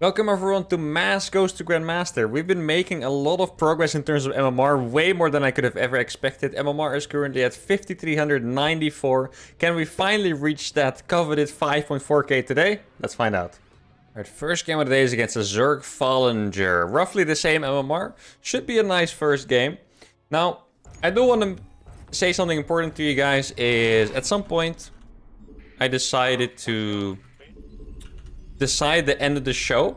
Welcome everyone to Mass Goes to Grandmaster. We've been making a lot of progress in terms of MMR, way more than I could have ever expected. MMR is currently at 5,394. Can we finally reach that coveted 5.4k today? Let's find out. Alright, first game of the day is against a Zerg Fallenger. Roughly the same MMR. Should be a nice first game. Now, I do want to say something important to you guys is at some point I decided to decide the end of the show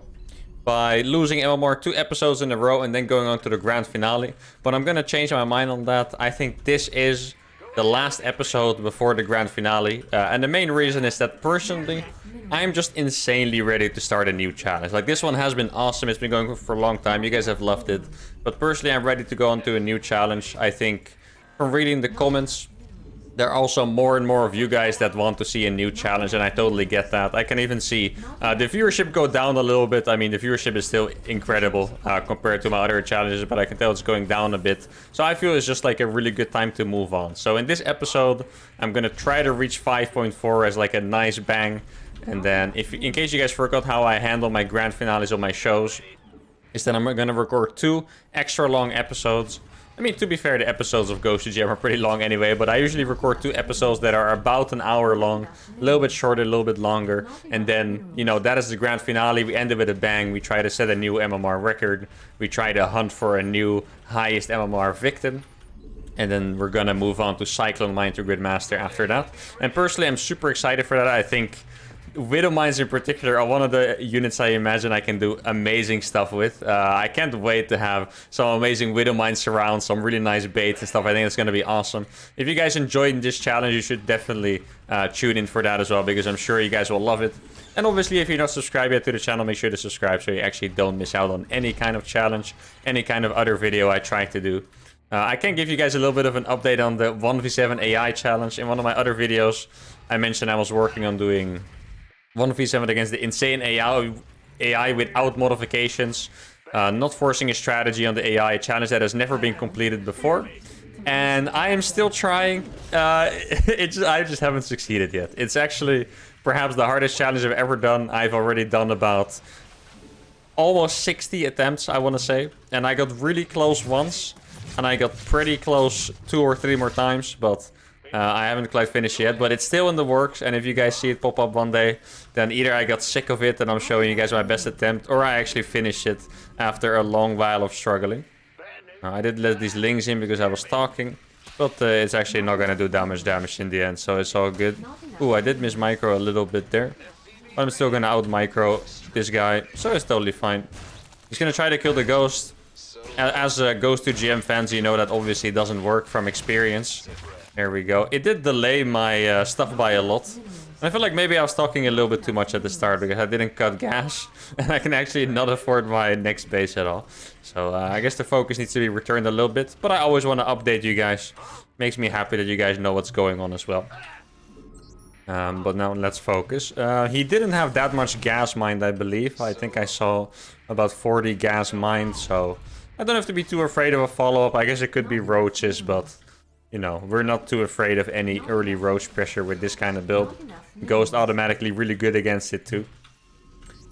by losing MMR 2 episodes in a row and then going on to the grand finale. But I'm gonna change my mind on that. I think this is the last episode before the grand finale. And the main reason is that personally, I'm just insanely ready to start a new challenge. Like, this one has been awesome. It's been going for a long time. You guys have loved it. But personally, I'm ready to go on to a new challenge. I think from reading the comments, there are also more and more of you guys that want to see a new challenge, and I totally get that. I can even see the viewership go down a little bit. I mean, the viewership is still incredible compared to my other challenges, but I can tell it's going down a bit. So I feel it's just like a really good time to move on. So in this episode, I'm gonna try to reach 5.4 as like a nice bang. And then, in case you guys forgot how I handle my grand finales on my shows, is that I'm gonna record 2 extra long episodes. I mean, to be fair, the episodes of Ghost to GM are pretty long anyway, but I usually record 2 episodes that are about an hour long, a little bit shorter, a little bit longer, and then, you know, that is the grand finale. We end it with a bang. We try to set a new MMR record. We try to hunt for a new highest MMR victim, and then we're gonna move on to Cyclone Mine to Grandmaster after that. And personally, I'm super excited for that. I think Widow Mines in particular are one of the units I imagine I can do amazing stuff with. I can't wait to have some amazing Widow Mines surround, some really nice baits and stuff. I think it's going to be awesome. If you guys enjoyed this challenge, you should definitely tune in for that as well, because I'm sure you guys will love it. And obviously, if you're not subscribed yet to the channel, make sure to subscribe so you actually don't miss out on any kind of challenge, any kind of other video I try to do. I can give you guys a little bit of an update on the 1v7 AI challenge. In one of my other videos, I mentioned I was working on doing 1v7 against the insane AI without modifications, not forcing a strategy on the AI, challenge that has never been completed before. And I am still trying. I just haven't succeeded yet. It's actually perhaps the hardest challenge I've ever done. I've already done about almost 60 attempts, I want to say. And I got really close once, and I got pretty close 2 or 3 more times, but I haven't quite finished yet, but it's still in the works. And if you guys see it pop up one day, then either I got sick of it and I'm showing you guys my best attempt, or I actually finished it after a long while of struggling. I did let these lings in because I was talking, but it's actually not going to do damage in the end, so it's all good. Ooh, I did miss micro a little bit there, but I'm still going to out micro this guy, so it's totally fine. He's going to try to kill the ghost. As Ghost to GM fans, you know that obviously doesn't work from experience. There we go. It did delay my stuff by a lot. And I feel like maybe I was talking a little bit too much at the start because I didn't cut gas. And I can actually not afford my next base at all. So I guess the focus needs to be returned a little bit. But I always want to update you guys. Makes me happy that you guys know what's going on as well. But now let's focus. He didn't have that much gas mined, I believe. I think I saw about 40 gas mined. So I don't have to be too afraid of a follow-up. I guess it could be roaches, but you know, we're not too afraid of any early roach pressure with this kind of build. Ghost automatically really good against it too.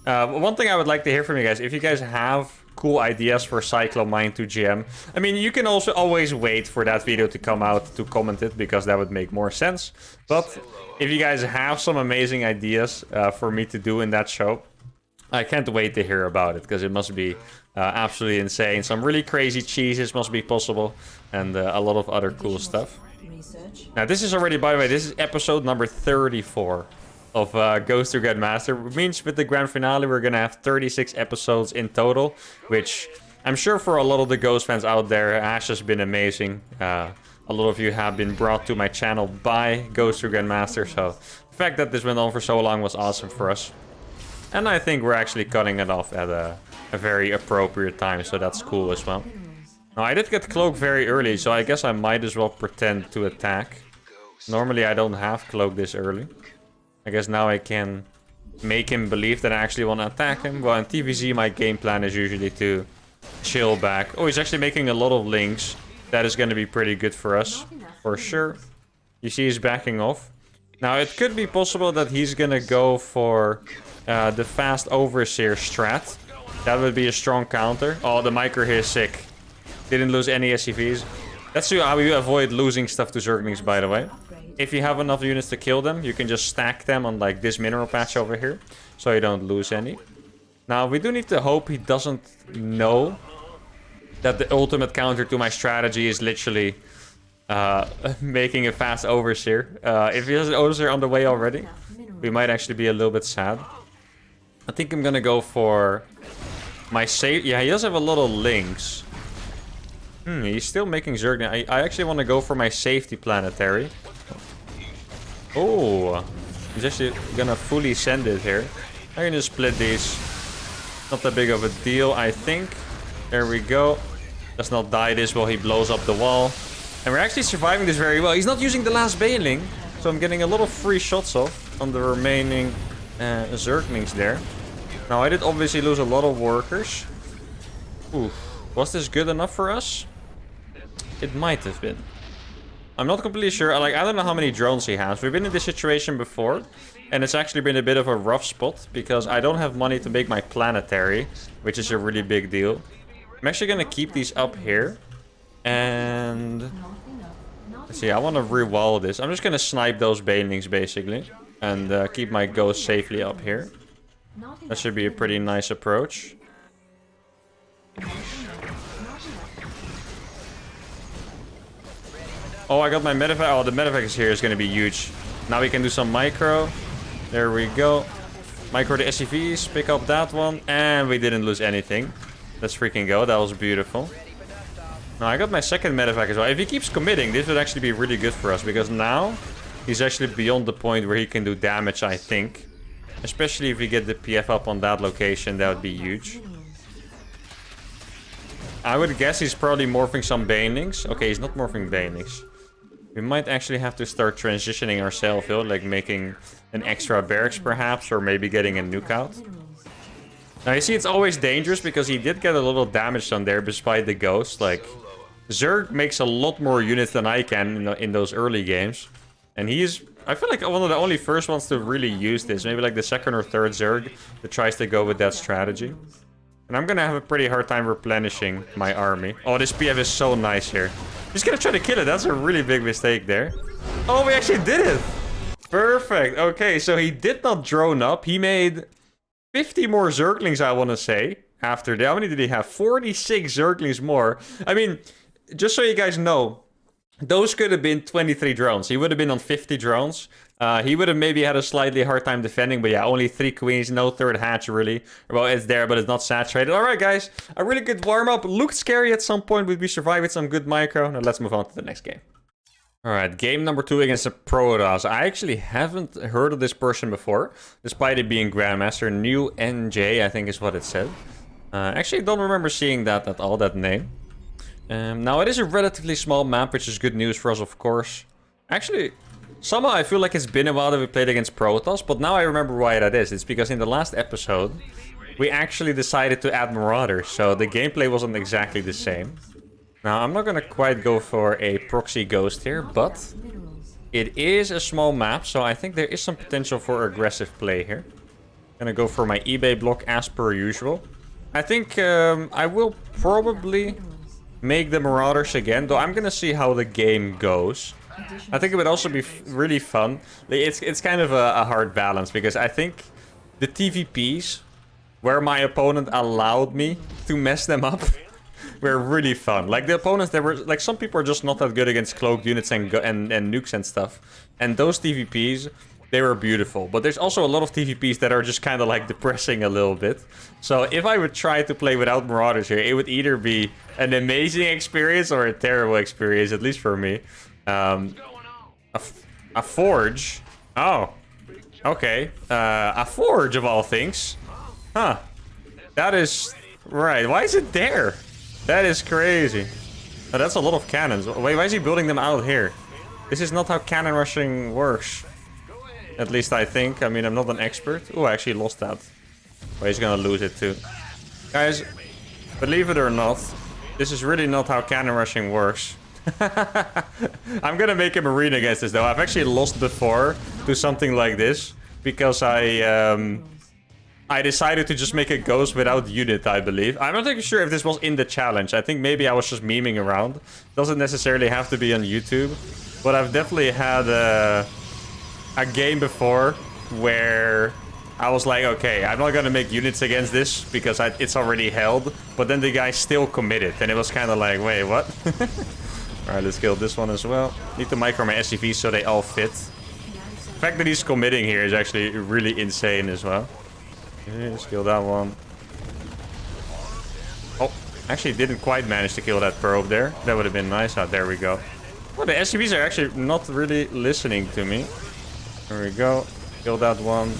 One thing I would like to hear from you guys, if you guys have cool ideas for Cyclone Mine to GM. I mean, you can also always wait for that video to come out to comment it, because that would make more sense. But if you guys have some amazing ideas for me to do in that show, I can't wait to hear about it, because it must be absolutely insane. Some really crazy cheeses must be possible, and a lot of other cool stuff. Now, this is already, by the way, this is episode number 34 of Ghost to Grandmaster. Which means with the grand finale, we're going to have 36 episodes in total, which I'm sure for a lot of the Ghost fans out there has just been amazing. A lot of you have been brought to my channel by Ghost to Grandmaster, so the fact that this went on for so long was awesome for us. And I think we're actually cutting it off at a very appropriate time, so that's cool as well. Now, I did get Cloak very early, so I guess I might as well pretend to attack. Normally, I don't have Cloak this early. I guess now I can make him believe that I actually want to attack him. Well, in TVZ, my game plan is usually to chill back. Oh, he's actually making a lot of links. That is going to be pretty good for us, for sure. You see he's backing off. Now, it could be possible that he's gonna go for the fast overseer strat. That would be a strong counter. Oh, the micro here is sick. Didn't lose any SCVs. That's how you avoid losing stuff to Zerglings, by the way. If you have enough units to kill them, you can just stack them on like this mineral patch over here, so you don't lose any. Now, we do need to hope he doesn't know that the ultimate counter to my strategy is literally making a fast overseer. If he has an overseer on the way already, we might actually be a little bit sad. I think I'm gonna go for my save. Yeah, he does have a lot of links. He's still making Zerg. I actually want to go for my safety planetary. Oh, he's actually gonna fully send it here. I'm gonna split these. Not that big of a deal, I think. There we go. Does not die this while he blows up the wall. And we're actually surviving this very well. He's not using the last Baneling, so I'm getting a lot of free shots off on the remaining Zerglings there. Now, I did obviously lose a lot of workers. Oof. Was this good enough for us? It might have been. I'm not completely sure. Like, I don't know how many drones he has. We've been in this situation before, and it's actually been a bit of a rough spot because I don't have money to make my planetary, which is a really big deal. I'm actually gonna keep these up here. And let's see, I want to re-wall this. I'm just gonna snipe those banelings basically, and keep my ghost safely up here. That should be a pretty nice approach. Oh, I got my medevac. Oh, the medevac is here. Is gonna be huge. Now we can do some micro. There we go. Micro the SCVs. Pick up that one, and we didn't lose anything. Let's freaking go. That was beautiful. Now, I got my second medevac as well. If he keeps committing, this would actually be really good for us, because now he's actually beyond the point where he can do damage, I think. Especially if we get the PF up on that location, that would be huge. I would guess he's probably morphing some banelings. Okay, he's not morphing banelings. We might actually have to start transitioning ourselves, like making an extra barracks perhaps, or maybe getting a nuke out. Now, you see, it's always dangerous because he did get a little damage done there despite the ghost. Like, Zerg makes a lot more units than I can in those early games. And he's, I feel like, one of the only first ones to really use this. Maybe like the second or third Zerg that tries to go with that strategy. And I'm gonna have a pretty hard time replenishing my army. Oh, this PF is so nice here. He's gonna try to kill it. That's a really big mistake there. Oh, we actually did it! Perfect. Okay, so he did not drone up. He made 50 more Zerglings, I want to say. After that, how many did he have? 46 Zerglings more. I mean, just so you guys know, those could have been 23 drones. He would have been on 50 drones. He would have maybe had a slightly hard time defending, but yeah, only 3 queens, no third hatch really. Well, it's there, but it's not saturated. Alright, guys, a really good warm-up. Looked scary at some point, but we survived with some good micro. Now let's move on to the next game. Alright, game number 2 against the Protoss. I actually haven't heard of this person before, despite it being Grandmaster. New NJ, I think is what it said. Actually, don't remember seeing that at all, that name. Now, it is a relatively small map, which is good news for us, of course. Actually, somehow I feel like it's been a while that we played against Protoss, but now I remember why that is. It's because in the last episode, we actually decided to add Marauders, so the gameplay wasn't exactly the same. Now, I'm not gonna quite go for a proxy ghost here, but it is a small map, so I think there is some potential for aggressive play here. Gonna go for my eBay block as per usual. I think I will probably make the Marauders again, though I'm gonna see how the game goes. I think it would also be really fun. It's kind of a hard balance, because I think the TVPs, where my opponent allowed me to mess them up, were really fun. Like, the opponents, there were like, some people are just not that good against cloaked units and nukes and stuff. And those TVPs, they were beautiful. But there's also a lot of TVPs that are just kind of like depressing a little bit. So if I would try to play without Marauders here, it would either be an amazing experience or a terrible experience, at least for me. A forge? Oh. Okay. A forge of all things. Huh. That is... Right. Why is it there? That is crazy. Oh, that's a lot of cannons. Wait, why is he building them out here? This is not how cannon rushing works. At least I think. I mean, I'm not an expert. Oh, I actually lost that. Well, he's gonna lose it too. Guys, believe it or not, this is really not how cannon rushing works. I'm gonna make a marine against this though. I've actually lost before to something like this. Because I decided to just make a ghost without unit, I believe. I'm not really sure if this was in the challenge. I think maybe I was just memeing around. Doesn't necessarily have to be on YouTube. But I've definitely had a game before where I was like, okay, I'm not going to make units against this because it's already held. But then the guy still committed. And it was kind of like, wait, what? Alright, let's kill this one as well. Need to micro my SCVs so they all fit. The fact that he's committing here is actually really insane as well. Okay, let's kill that one. Oh, actually didn't quite manage to kill that probe there. That would have been nice. Oh, there we go. Oh, the SCVs are actually not really listening to me. There we go. Kill that one.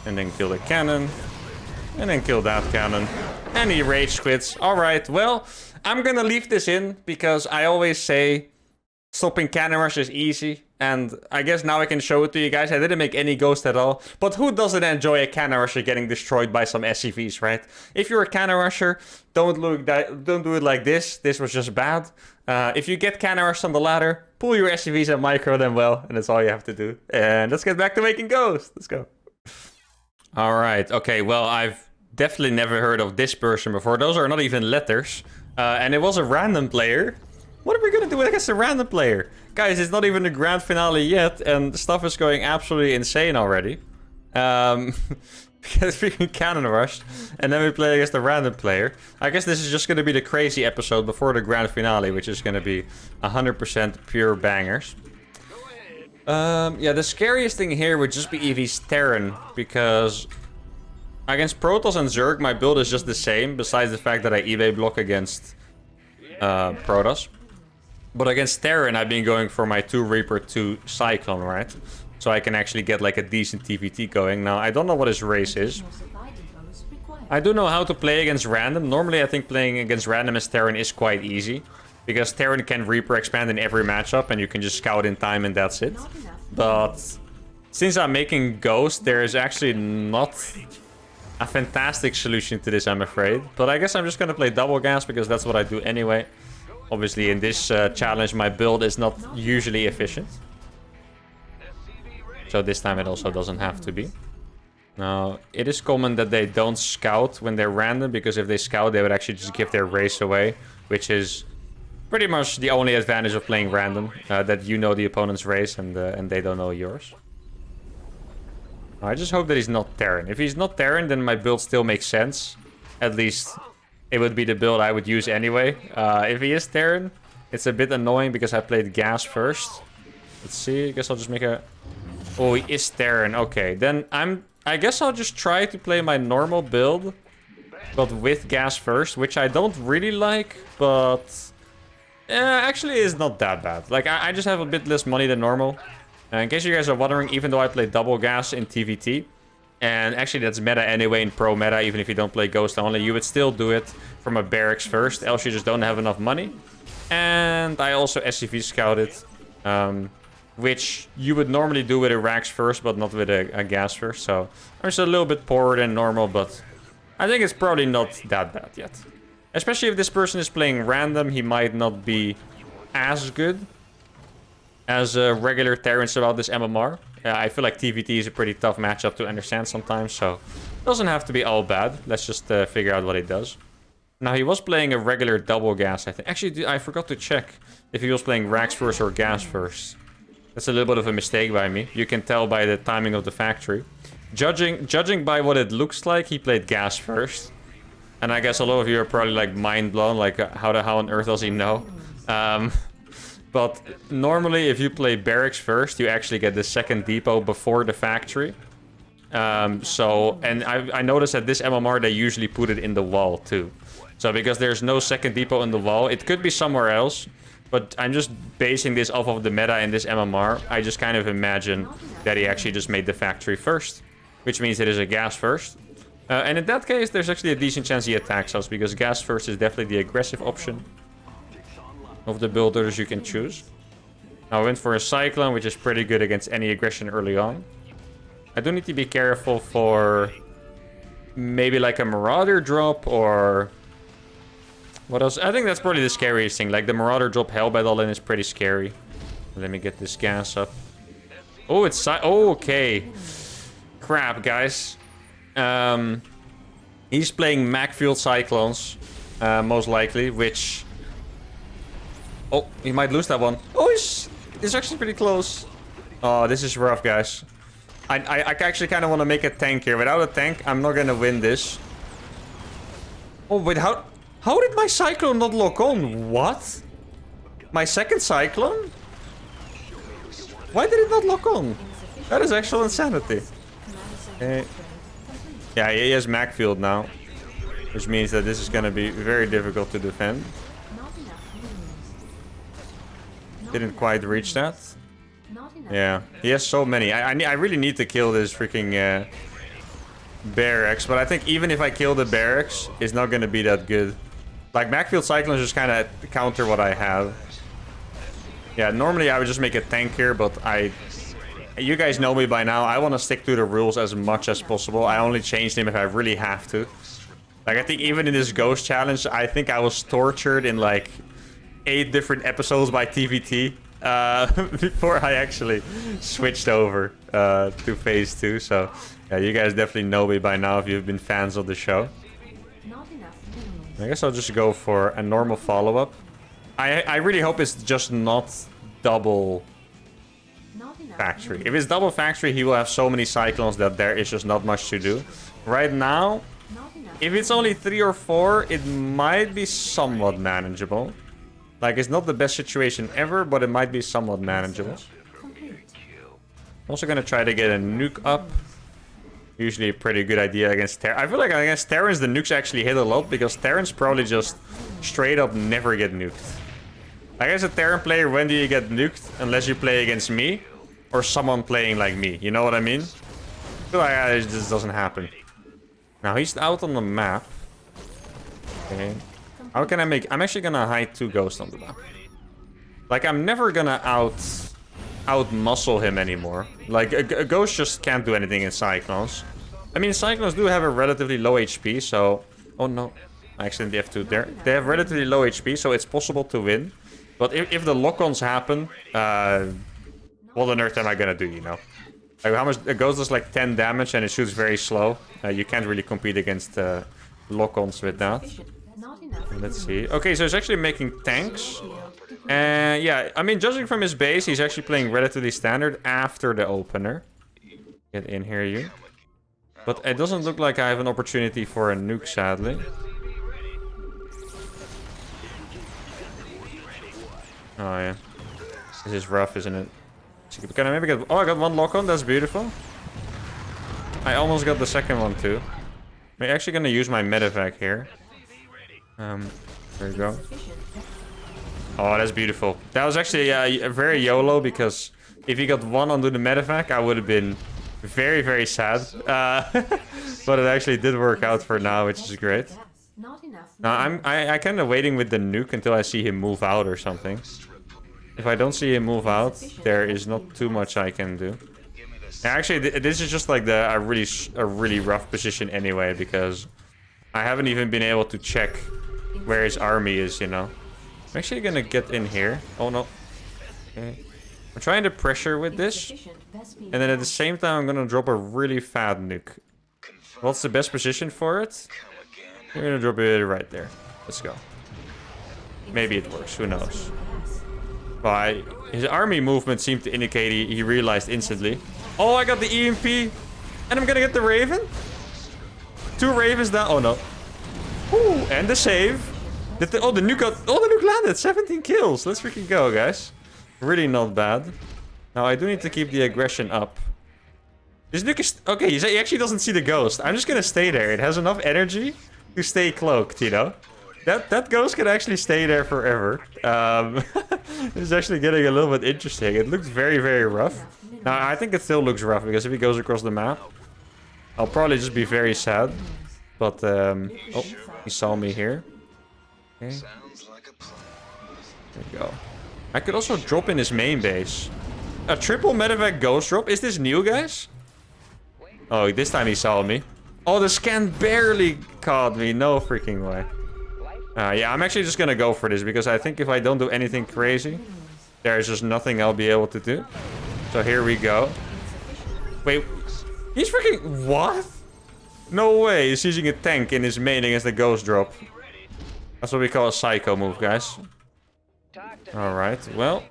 And then kill the cannon. And then kill that cannon. And he rage quits. Alright, well, I'm gonna leave this in because I always say stopping cannon rush is easy. And I guess now I can show it to you guys. I didn't make any ghost at all. But who doesn't enjoy a cannon rusher getting destroyed by some SCVs, right? If you're a cannon rusher, don't do it like this. This was just bad. If you get cannon rushed on the ladder, pull your SCVs and micro them well. And that's all you have to do. And let's get back to making ghosts. Let's go. Alright, okay. Well, I've definitely never heard of this person before. Those are not even letters. And it was a random player. What are we gonna do against a random player? Guys, it's not even the grand finale yet, and stuff is going absolutely insane already. Because we can cannon rush, and then we play against a random player. I guess this is just gonna be the crazy episode before the grand finale, which is gonna be 100% pure bangers. Yeah, the scariest thing here would just be EV's Terran, because against Protoss and Zerg, my build is just the same, besides the fact that I EV block against Protoss. But against Terran, I've been going for my 2 Reaper, 2 Cyclone, right? So I can actually get like a decent TVT going. Now, I don't know what his race is. I do know how to play against random. Normally, I think playing against random as Terran is quite easy. Because Terran can Reaper expand in every matchup and you can just scout in time and that's it. But since I'm making Ghost, there is actually not a fantastic solution to this, I'm afraid. But I guess I'm just going to play double gas because that's what I do anyway. Obviously, in this challenge, my build is not usually efficient. So this time it also doesn't have to be. Now, it is common that they don't scout when they're random, because if they scout, they would actually just give their race away, which is pretty much the only advantage of playing random, that you know the opponent's race and they don't know yours. I just hope that he's not Terran. If he's not Terran, then my build still makes sense. At least it would be the build I would use anyway. If he is Terran, it's a bit annoying because I played gas first. Let's see, I guess I'll just make a... Oh, he is Terran. Okay, then I guess I'll just try to play my normal build, but with gas first, which I don't really like, but... actually is not that bad. Like, I just have a bit less money than normal. In case you guys are wondering, even though I play double gas in TVT, and actually that's meta anyway in pro meta, even if you don't play ghost only, you would still do it from a barracks first, else you just don't have enough money. And I also SCV scouted, which you would normally do with a Rax first, but not with a gas first. So I'm just a little bit poorer than normal, but I think it's probably not that bad yet. Especially if this person is playing random, he might not be as good as regular Terrans about this MMR. I feel like TVT is a pretty tough matchup to understand sometimes, so it doesn't have to be all bad. Let's just figure out what he does. Now, he was playing a regular double gas, I think. Actually, I forgot to check if he was playing Rax first or gas first. That's a little bit of a mistake by me. You can tell by the timing of the factory. Judging by what it looks like, he played gas first. And I guess a lot of you are probably like mind blown, like how on earth does he know? But normally if you play barracks first, you actually get the second depot before the factory. And I noticed that this MMR, they usually put it in the wall too. So because there's no second depot in the wall, it could be somewhere else. But I'm just basing this off of the meta in this MMR. I just kind of imagine that he actually just made the factory first, which means it is a gas first. And in that case, there's actually a decent chance he attacks us, because gas first is definitely the aggressive option of the builders you can choose. Now I went for a Cyclone, which is pretty good against any aggression early on. I do need to be careful for maybe like a Marauder drop or... What else? I think that's probably the scariest thing. Like the Marauder drop Hellbat all in is pretty scary. Let me get this gas up. Oh, it's... Oh, okay. Crap, guys. He's playing Mech Field Cyclones, most likely, which... Oh, he might lose that one. Oh, it's actually pretty close. Oh, this is rough, guys. I actually kind of want to make a tank here. Without a tank, I'm not going to win this. Oh, wait, how did my Cyclone not lock on? What? My second Cyclone? Why did it not lock on? That is actual insanity. Okay. Yeah, he has Mech Field now. Which means that this is going to be very difficult to defend. Didn't quite reach that. Yeah, he has so many. I really need to kill this freaking barracks. But I think even if I kill the barracks, it's not going to be that good. Like, Mech Field Cyclones just kind of counter what I have. Yeah, normally I would just make a tank here, but you guys know me by now. I want to stick to the rules as much as possible. I only change them if I really have to. Like, I think even in this Ghost Challenge, I think I was tortured in like 8 different episodes by TVT before I actually switched over to phase 2. So, yeah, you guys definitely know me by now if you've been fans of the show. I guess I'll just go for a normal follow-up. I really hope it's just not double factory. If it's double factory, he will have so many Cyclones that there is just not much to do. Right now, if it's only 3 or 4, it might be somewhat manageable. Like, it's not the best situation ever, but it might be somewhat manageable. I'm also gonna try to get a nuke up. Usually a pretty good idea against Terran. I feel like against Terrans, the nukes actually hit a lot, because Terrans probably just straight up never get nuked. Like, as a Terran player, when do you get nuked? Unless you play against me, or someone playing like me. You know what I mean? I feel like it just doesn't happen. Now, he's out on the map. Okay. How can I make... I'm actually gonna hide 2 ghosts on the map. Like, I'm never gonna out-muscle him anymore. Like, a ghost just can't do anything in Cyclones. I mean, Cyclones do have a relatively low HP, so... Oh, no. I accidentally have 2 there. They have relatively low HP, so it's possible to win. But if the lock-ons happen... what on earth am I gonna do, you know? Like, how much... A ghost does like 10 damage and it shoots very slow. You can't really compete against lock-ons with that. Let's see. Okay, so he's actually making tanks. And yeah, I mean, judging from his base, he's actually playing relatively standard after the opener. Get in here, you. But it doesn't look like I have an opportunity for a nuke, sadly. Oh, yeah. This is rough, isn't it? Can I maybe get... Oh, I got 1 lock-on. That's beautiful. I almost got the second one, too. I'm actually going to use my medevac here. There we go. Oh, that's beautiful. That was actually very YOLO, because if he got 1 onto the medevac, I would have been very, very sad. But it actually did work out for now, which is great. Now, I'm kind of waiting with the nuke until I see him move out or something. If I don't see him move out, there is not too much I can do. Actually, this is just like a really rough position anyway, because I haven't even been able to check where his army is, you know. I'm actually gonna get in here. Oh no. Okay. I'm trying to pressure with this. And then at the same time, I'm gonna drop a really fat nuke. What's the best position for it? We're gonna drop it right there. Let's go. Maybe it works, who knows. But his army movement seemed to indicate he realized instantly. Oh, I got the EMP. And I'm gonna get the Raven. 2 Ravens down. Oh no. Ooh, and the save. The nuke landed. 17 kills. Let's freaking go, guys. Really not bad. Now, I do need to keep the aggression up. This nuke is... Okay, he actually doesn't see the ghost. I'm just gonna stay there. It has enough energy to stay cloaked, you know? That ghost can actually stay there forever. This is actually getting a little bit interesting. It looks very, very rough. Now, I think it still looks rough, because if he goes across the map, I'll probably just be very sad. But, oh, he saw me here. Okay. There we go. I could also drop in his main base. A triple medevac ghost drop? Is this new, guys? Oh, this time he saw me. Oh, the scan barely caught me. No freaking way. Yeah, I'm actually just gonna go for this, because I think if I don't do anything crazy, there's just nothing I'll be able to do. So here we go. Wait, he's freaking... What? No way, he's using a tank in his main against the ghost drop. That's what we call a psycho move, guys. Alright, well,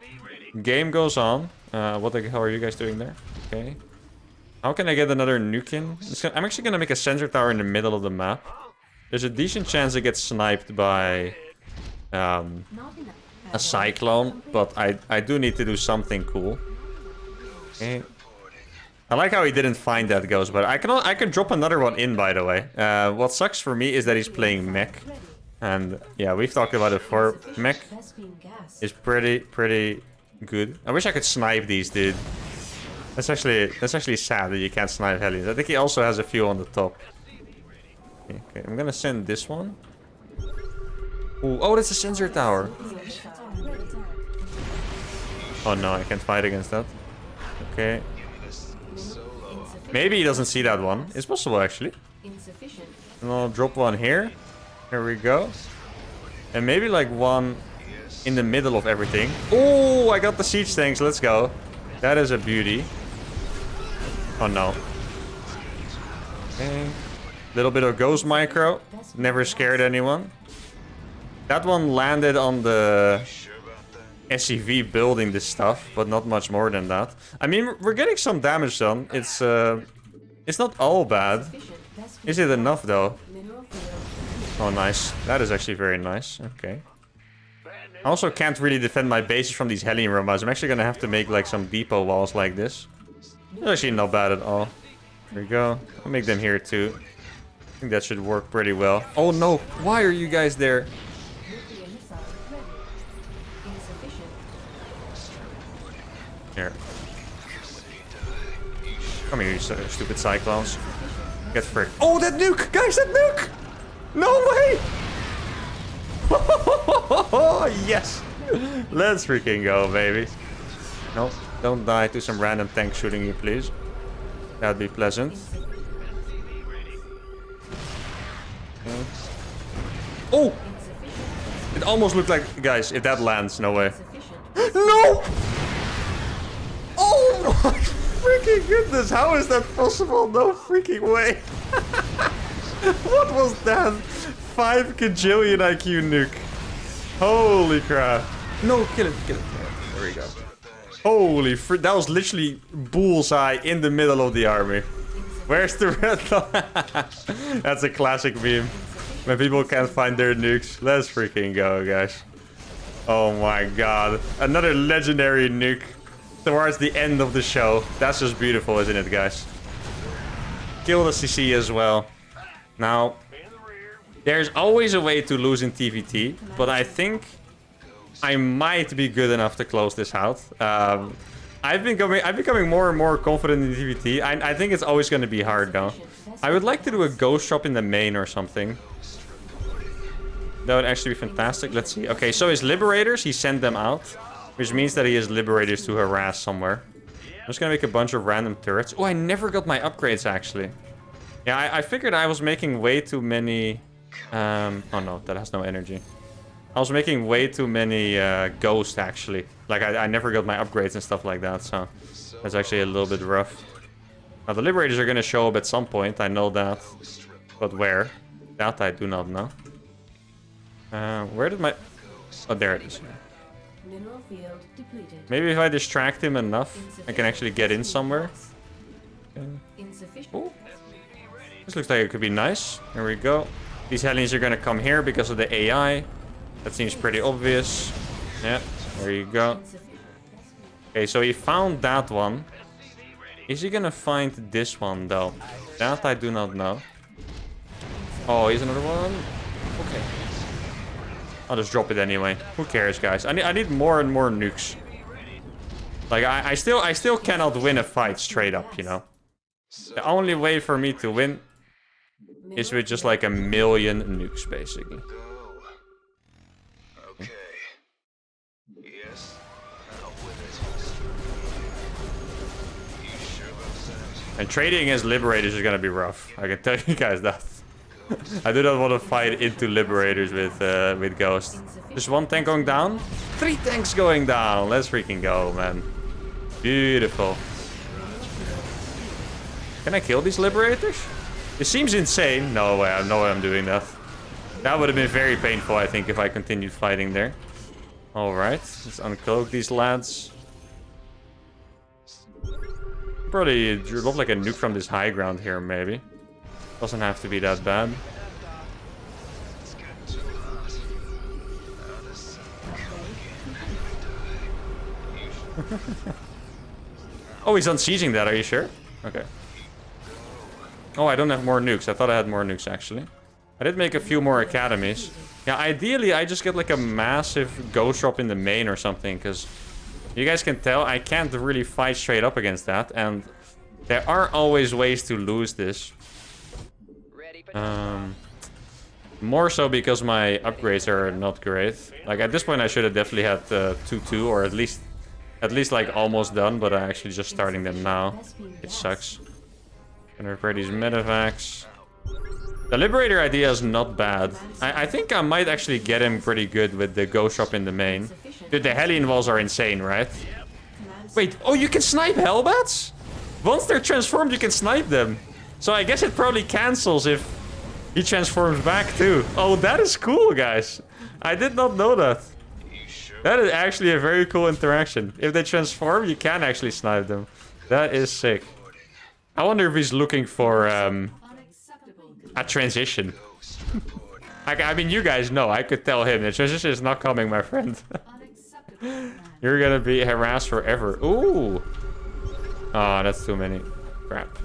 game goes on. What the hell are you guys doing there? Okay. How can I get another nuke in? I'm actually gonna make a sensor tower in the middle of the map. There's a decent chance it gets sniped by a cyclone, but I do need to do something cool. Okay. I like how he didn't find that ghost, but I can drop another one in, by the way. What sucks for me is that he's playing Mech. And yeah, we've talked about it before. Mech is pretty good. I wish I could snipe these, dude. That's actually sad that you can't snipe helis. I think he also has a few on the top. Okay, I'm gonna send this one. Ooh, oh, that's a sensor tower. Oh no, I can't fight against that. Okay. Maybe he doesn't see that one. It's possible, actually. And I'll drop one here. Here we go. And maybe like one in the middle of everything. Oh, I got the siege tanks. Let's go. That is a beauty. Oh no. Okay. Little bit of ghost micro. Never scared anyone. That one landed on the SCV building this stuff, but not much more than that. I mean, we're getting some damage done. It's not all bad. Is it enough though? Oh, nice. That is actually very nice. Okay. I also can't really defend my bases from these helium robots. I'm actually gonna have to make like some depot walls like this. It's actually not bad at all. There we go. I'll make them here too. I think that should work pretty well. Oh no! Why are you guys there? Here. Come here, you stupid cyclones. Get fricked. Oh, that nuke! Guys, that nuke! No way! Yes! Let's freaking go, baby. Nope, don't die to some random tank shooting you, please. That'd be pleasant. Okay. Oh! It almost looked like... Guys, if that lands, no way. No! Oh my freaking goodness! How is that possible? No freaking way! What was that? 5 kajillion IQ nuke. Holy crap. No, kill it, kill it. There we go. Holy frick, that was literally bullseye in the middle of the army. Where's the red line? That's a classic meme. When people can't find their nukes. Let's freaking go, guys. Oh my god. Another legendary nuke towards the end of the show. That's just beautiful, isn't it, guys? Kill the CC as well. Now, there's always a way to lose in TVT, but I think I might be good enough to close this out. I'm becoming more and more confident in TVT. I think it's always going to be hard, though. I would like to do a ghost shop in the main or something. That would actually be fantastic. Let's see. Okay, so his liberators, he sent them out, which means that he has liberators to harass somewhere. I'm just going to make a bunch of random turrets. Oh, I never got my upgrades, actually. Yeah, I figured I was making way too many... oh no, that has no energy. I was making way too many ghosts, actually. Like, I never got my upgrades and stuff like that, so... That's actually a little bit rough. Now, the liberators are going to show up at some point, I know that. But where? That I do not know. Where did my... Oh, there it is. Maybe if I distract him enough, I can actually get in somewhere. Oh. This looks like it could be nice. Here we go. These aliens are gonna come here because of the AI. That seems pretty obvious. Yeah, there you go. Okay, so he found that one. Is he gonna find this one, though? That I do not know. Oh, here's another one. Okay. I'll just drop it anyway. Who cares, guys? I need more and more nukes. Like, I still cannot win a fight straight up, you know? The only way for me to win is with just like 1 million nukes, basically. Okay. Yes. And trading as liberators is gonna be rough. I can tell you guys that. I do not want to fight into liberators with Ghost. Just 1 tank going down. 3 tanks going down. Let's freaking go, man. Beautiful. Can I kill these liberators? It seems insane. No way, I know I'm doing that. That would have been very painful, I think, if I continued fighting there. Alright, let's uncloak these lads. Probably drop like a nuke from this high ground here, maybe. Doesn't have to be that bad. Oh, he's unsieging that, are you sure? Okay. Oh, I don't have more nukes. I thought I had more nukes, actually. I did make a few more academies. Yeah, ideally, I just get like a massive ghost drop in the main or something, because you guys can tell I can't really fight straight up against that, and there are always ways to lose this. More so because my upgrades are not great. Like, at this point, I should have definitely had 2-2, or at least like almost done, but I'm actually just starting them now. It sucks. Gonna repair these medevacs. The Liberator idea is not bad. I think I might actually get him pretty good with the ghost shop in the main. Dude, the Hellion walls are insane, right? Wait, oh, you can snipe Hellbats? Once they're transformed, you can snipe them. So I guess it probably cancels if he transforms back too. Oh, that is cool, guys. I did not know that. That is actually a very cool interaction. If they transform, you can actually snipe them. That is sick. I wonder if he's looking for a transition. I mean, you guys know. I could tell him the transition is not coming, my friend. You're gonna be harassed forever. Ooh. Oh, that's too many. Crap.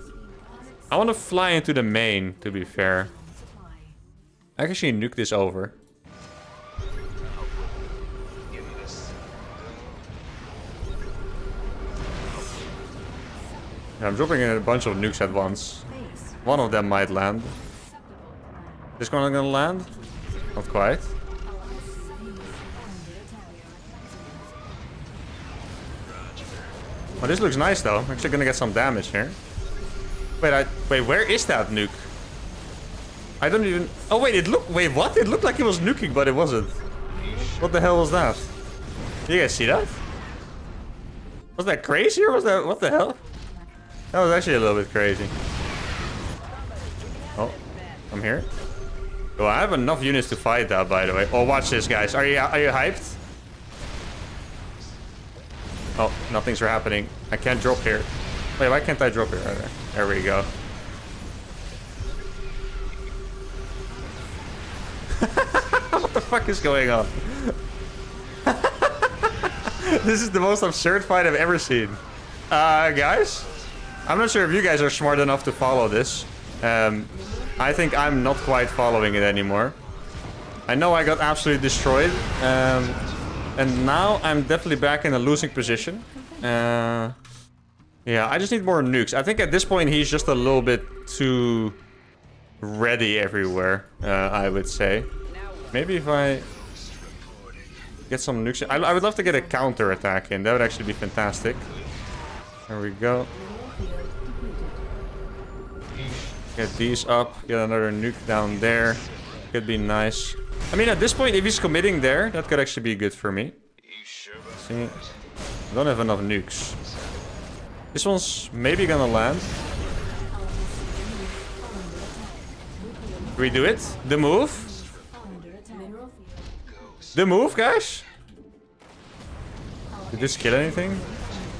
I want to fly into the main, to be fair. I can actually nuke this over. Yeah, I'm dropping in a bunch of nukes at once. One of them might land. This one gonna land? Not quite. Oh, this looks nice though. I'm actually gonna get some damage here. Wait, where is that nuke? I don't even... Oh wait, wait, what? It looked like it was nuking, but it wasn't. What the hell was that? Did you guys see that? Was that crazy or was that... What the hell? That was actually a little bit crazy. Oh, I'm here. Oh, I have enough units to fight that, by the way. Oh, watch this, guys. Are you hyped? Oh, nothing's happening. I can't drop here. Wait, why can't I drop here? Right there. There we go. What the fuck is going on? This is the most absurd fight I've ever seen. Guys? I'm not sure if you guys are smart enough to follow this. I think I'm not quite following it anymore. I know I got absolutely destroyed. And now I'm definitely back in a losing position. Yeah, I just need more nukes. I think at this point he's just a little bit too ready everywhere, I would say. Maybe if I get some nukes... I would love to get a counter attack in. That would actually be fantastic. There we go. Get these up. Get another nuke down there. Could be nice. I mean, at this point, if he's committing there, that could actually be good for me. See? I don't have enough nukes. This one's maybe gonna land. Do we do it? The move? The move, guys? Did this kill anything?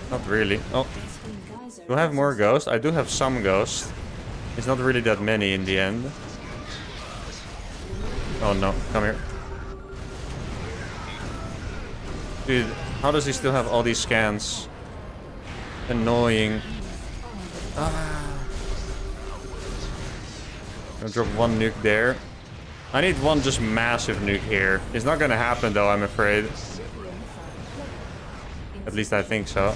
Not really. Oh. Do I have more ghosts? I do have some ghosts. It's not really that many in the end. Oh no, come here. Dude, how does he still have all these scans? Annoying. Ah. Gonna drop one nuke there. I need one just massive nuke here. It's not gonna happen though, I'm afraid. At least I think so.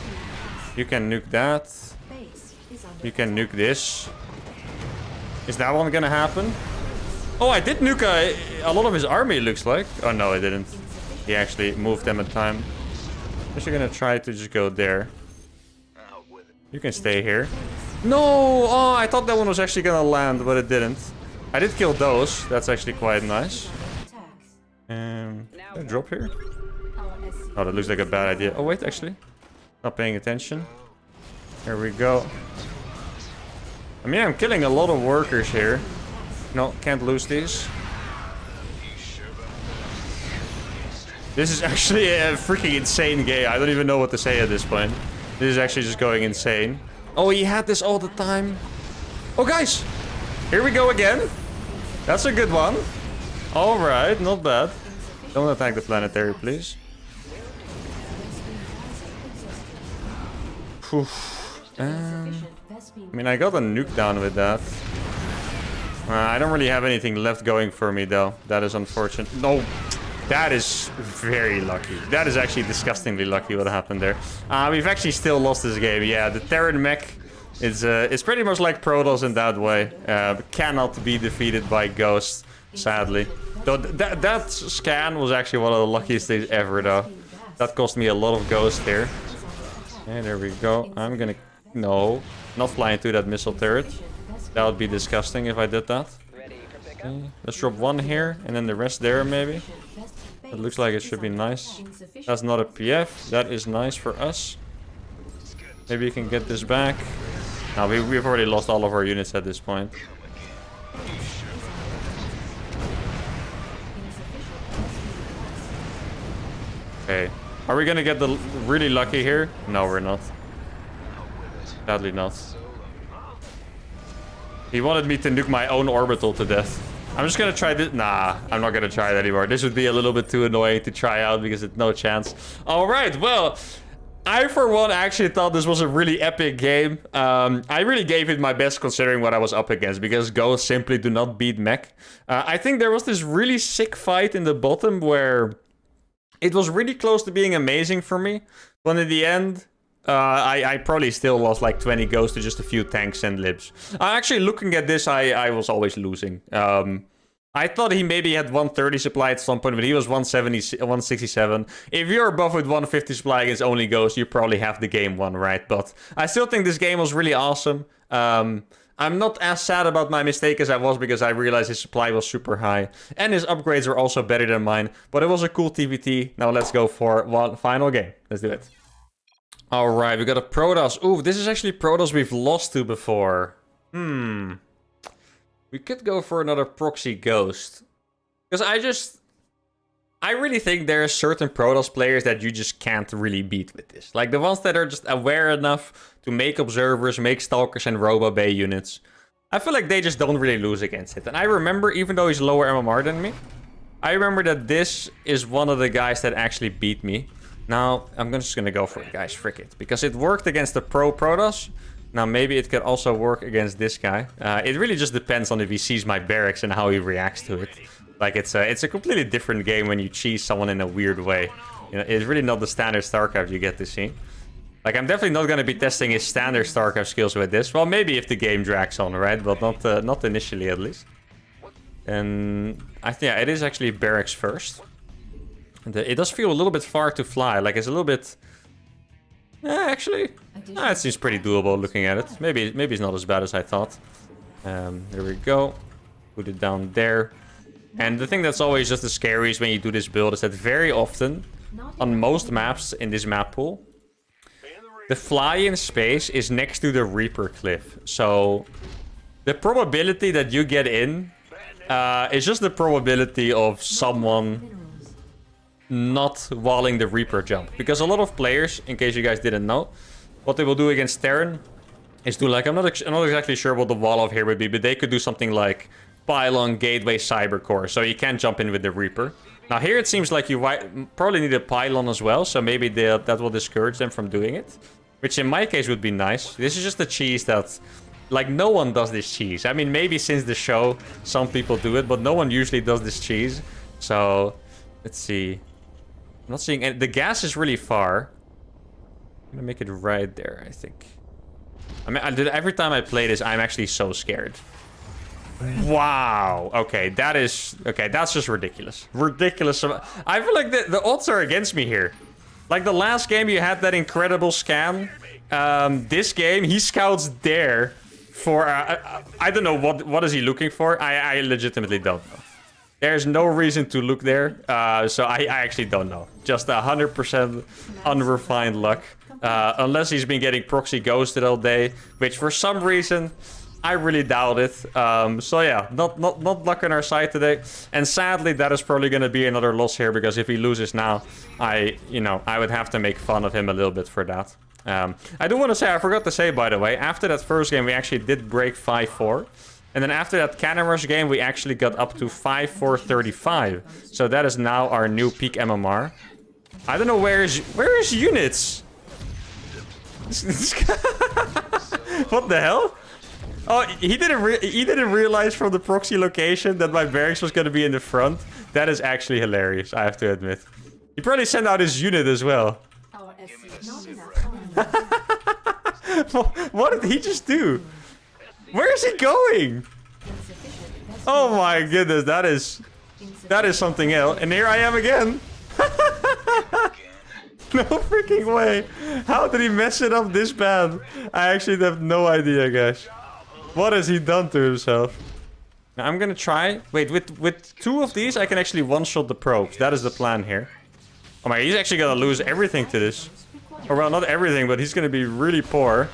You can nuke that. You can nuke this. Is that one gonna happen? Oh, I did nuke a lot of his army, it looks like. Oh no, I didn't. He actually moved them at time. I'm just gonna try to just go there. You can stay here. No! Oh, I thought that one was actually gonna land, but it didn't. I did kill those. That's actually quite nice. Can I drop here? Oh, that looks like a bad idea. Oh, wait, actually. Not paying attention. There we go. I mean, I'm killing a lot of workers here. No, can't lose these. This is actually a freaking insane game. I don't even know what to say at this point. This is actually just going insane. Oh, he had this all the time. Oh, guys. Here we go again. That's a good one. All right, not bad. Don't attack the planetary, please. I mean, I got a nuke down with that. I don't really have anything left going for me, though. That is unfortunate. No, that is very lucky. That is actually disgustingly lucky what happened there. We've actually still lost this game. Yeah, the Terran Mech is pretty much like Protoss in that way. Cannot be defeated by Ghost, sadly. Though that scan was actually one of the luckiest things ever, though. That cost me a lot of Ghost here. And there we go. I'm gonna... No, not fly into that missile turret. That would be disgusting if I did that. Okay, let's drop one here and then the rest there maybe. It looks like it should be nice. That's not a PF. That is nice for us. Maybe you can get this back. Now we've already lost all of our units at this point. Okay. Are we gonna get the really lucky here? No, we're not. Sadly not. He wanted me to nuke my own orbital to death. I'm just gonna try this. Nah, I'm not gonna try that anymore. This would be a little bit too annoying to try out because it's no chance. All right, well, I for one actually thought this was a really epic game. I really gave it my best considering what I was up against because Ghosts simply do not beat Mech. I think there was this really sick fight in the bottom where it was really close to being amazing for me, but in the end, I probably still lost like 20 Ghosts to just a few tanks and libs. Actually, looking at this, I was always losing. I thought he maybe had 130 supply at some point, but he was 170, 167. If you're above with 150 supply against only Ghosts, you probably have the game won, right? But I still think this game was really awesome. I'm not as sad about my mistake as I was because I realized his supply was super high. And his upgrades were also better than mine. But it was a cool TVT. Now let's go for one final game. Let's do it. Alright, we got a Protoss. Ooh, this is actually Protoss we've lost to before. We could go for another proxy Ghost. Because I really think there are certain Protoss players that you just can't really beat with this. Like the ones that are just aware enough to make observers, make stalkers and Robo Bay units. I feel like they just don't really lose against it. And I remember, even though he's lower MMR than me, I remember that this is one of the guys that actually beat me. Now, I'm just gonna go for it, guys. Frick it. Because it worked against the Pro Protoss. Now, maybe it could also work against this guy. It really just depends on if he sees my barracks and how he reacts to it. Like, it's a completely different game when you cheese someone in a weird way. You know, it's really not the standard StarCraft you get to see. Like, I'm definitely not going to be testing his standard StarCraft skills with this. Well, maybe if the game drags on, right? But not initially, at least. And I think, yeah, it is actually barracks first. And it does feel a little bit far to fly. Like, it's a little bit... actually, it seems pretty doable looking at it. Maybe it's not as bad as I thought. There we go. Put it down there. And the thing that's always just the scariest when you do this build is that very often, on most maps in this map pool, the fly in space is next to the Reaper cliff. So the probability that you get in is just the probability of someone not walling the Reaper jump. Because a lot of players, in case you guys didn't know, what they will do against Terran is do like, I'm not exactly sure what the wall of here would be, but they could do something like Pylon, Gateway, Cybercore, so you can't jump in with the Reaper. Now here it seems like you probably need a Pylon as well, so maybe that will discourage them from doing it. Which in my case would be nice. This is just a cheese that... Like, no one does this cheese. I mean, maybe since the show, some people do it, but no one usually does this cheese. So, let's see. I'm not seeing any... The gas is really far. I'm gonna make it right there, I think. I mean, every time I play this, I'm actually so scared. Wow. Okay, that is... Okay, that's just ridiculous. Ridiculous. I feel like the odds are against me here. Like, the last game, you had that incredible scan. This game, he scouts there for... I don't know, what is he looking for? I legitimately don't know. There's no reason to look there. So I actually don't know. Just 100% unrefined luck. Unless he's been getting proxy ghosted all day, which for some reason I really doubt it. So yeah, not luck on our side today. And sadly, that is probably going to be another loss here, because if he loses now, I would have to make fun of him a little bit for that. I do want to say, I forgot to say, by the way, after that first game, we actually did break 5-4. And then after that Cannon Rush game, we actually got up to 5-4-35. So that is now our new peak MMR. I don't know where is units? What the hell? Oh, he didn't realize from the proxy location that my barracks was going to be in the front. That is actually hilarious, I have to admit. He probably sent out his unit as well. What did he just do? Where is he going? Oh my goodness, that is something else. And here I am again. No freaking way. How did he mess it up this bad? I actually have no idea, guys. What has he done to himself? Now I'm gonna try. Wait, with 2 of these, I can actually one-shot the probes. That is the plan here. Oh my, he's actually gonna lose everything to this. Or well, not everything, but he's gonna be really poor.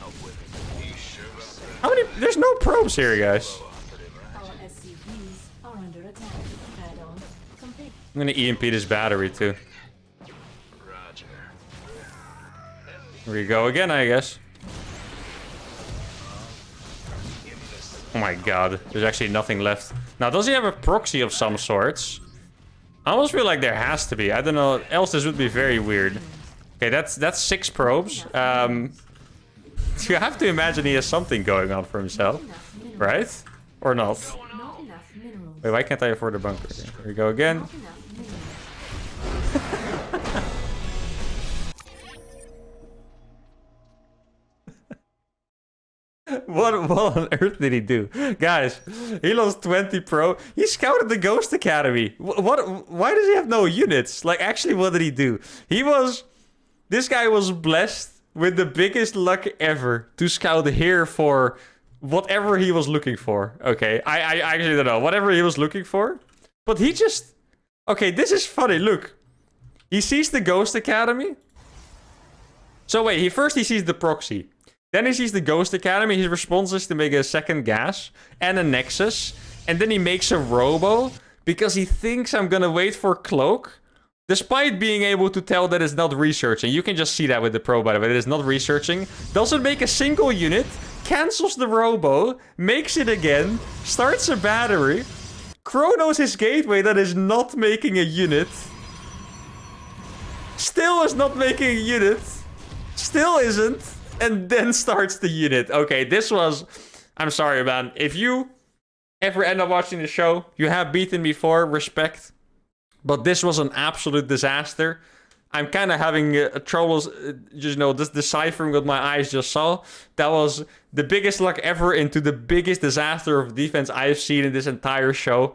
How many? There's no probes here, guys. I'm gonna EMP this battery too. Here we go again, I guess. Oh my god, there's actually nothing left. Now, does he have a proxy of some sorts? I almost feel like there has to be. I don't know, else this would be very weird. Okay, that's 6 probes. You have to imagine he has something going on for himself, right? Or not? Wait, why can't I afford a bunker? Here we go again. What on earth did he do? Guys, he lost 20 pro. He scouted the Ghost Academy. Why does he have no units? Like, actually, what did he do? This guy was blessed with the biggest luck ever to scout here for whatever he was looking for. Okay, I actually don't know. Whatever he was looking for. But he just... Okay, this is funny. Look. He sees the Ghost Academy. So wait, first he sees the proxy. Then he sees the Ghost Academy. His response is to make a second gas and a Nexus. And then he makes a Robo because he thinks I'm gonna wait for Cloak. Despite being able to tell that it's not researching. You can just see that with the Pro, by the way. It is not researching. Doesn't make a single unit. Cancels the Robo. Makes it again. Starts a battery. Chronos his gateway that is not making a unit. Still is not making a unit. Still isn't. And then starts the unit. Okay, this was... I'm sorry, man. If you ever end up watching the show, you have beaten me before. Respect. But this was an absolute disaster. I'm kind of having troubles, just deciphering what my eyes just saw. That was the biggest luck ever into the biggest disaster of defense I've seen in this entire show.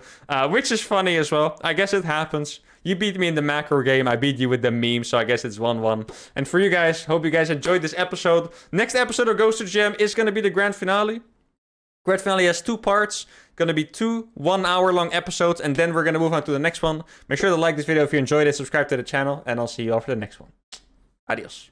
Which is funny as well. I guess it happens. You beat me in the macro game. I beat you with the meme, so I guess it's 1-1. And for you guys, hope you guys enjoyed this episode. Next episode of Ghost to Jam is going to be the grand finale. Grand finale has 2 parts. Gonna be 2 1-hour-long episodes, and then we're gonna move on to the next one. Make sure to like this video if you enjoyed it, subscribe to the channel, and I'll see you all for the next one. Adios.